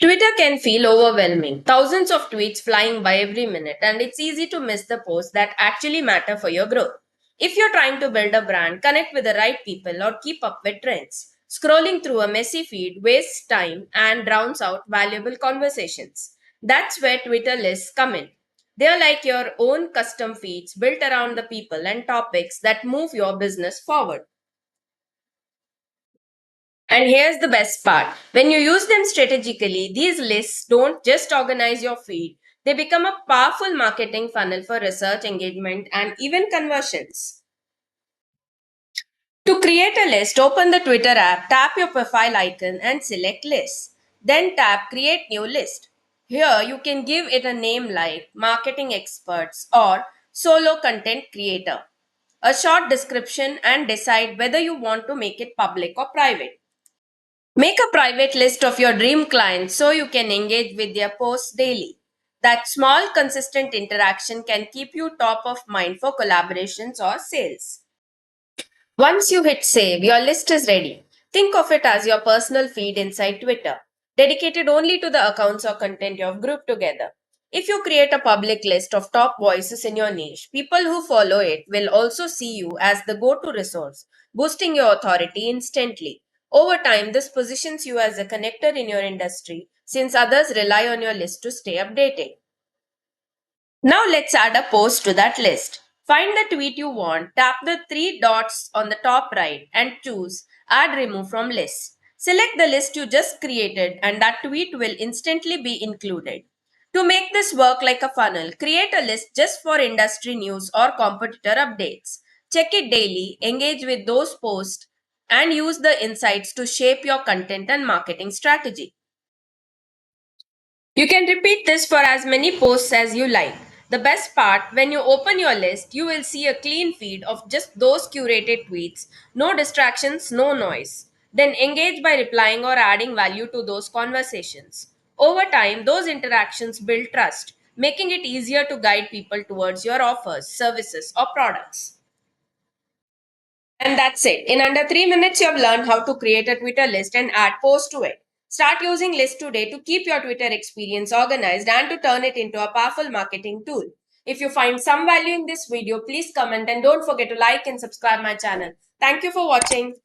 Twitter can feel overwhelming, thousands of tweets flying by every minute, and it's easy to miss the posts that actually matter for your growth. If you're trying to build a brand, connect with the right people, or keep up with trends, scrolling through a messy feed wastes time and drowns out valuable conversations. That's where Twitter lists come in. They're like your own custom feeds built around the people and topics that move your business forward. And here's the best part. When you use them strategically, these lists don't just organize your feed, they become a powerful marketing funnel for research, engagement, and even conversions. To create a list, open the Twitter app, tap your profile icon, and select Lists. Then tap Create New List. Here, you can give it a name like Marketing Experts or Solo Content Creator, a short description, and decide whether you want to make it public or private. Make a private list of your dream clients so you can engage with their posts daily. That small, consistent interaction can keep you top of mind for collaborations or sales. Once you hit save, your list is ready. Think of it as your personal feed inside Twitter, dedicated only to the accounts or content you have grouped together. If you create a public list of top voices in your niche, people who follow it will also see you as the go to resource, boosting your authority instantly. Over time, this positions you as a connector in your industry since others rely on your list to stay updated. Now let's add a post to that list. Find the tweet you want, tap the three dots on the top right, and choose Add Remove from List. Select the list you just created, and that tweet will instantly be included. To make this work like a funnel, create a list just for industry news or competitor updates. Check it daily, engage with those posts, and use the insights to shape your content and marketing strategy. You can repeat this for as many posts as you like. The best part, when you open your list, you will see a clean feed of just those curated tweets, no distractions, no noise. Then engage by replying or adding value to those conversations. Over time, those interactions build trust, making it easier to guide people towards your offers, services, or products. And that's it. In under 3 minutes, you have learned how to create a Twitter list and add posts to it. Start using lists today to keep your Twitter experience organized and to turn it into a powerful marketing tool. If you find some value in this video, please comment and don't forget to like and subscribe my channel. Thank you for watching.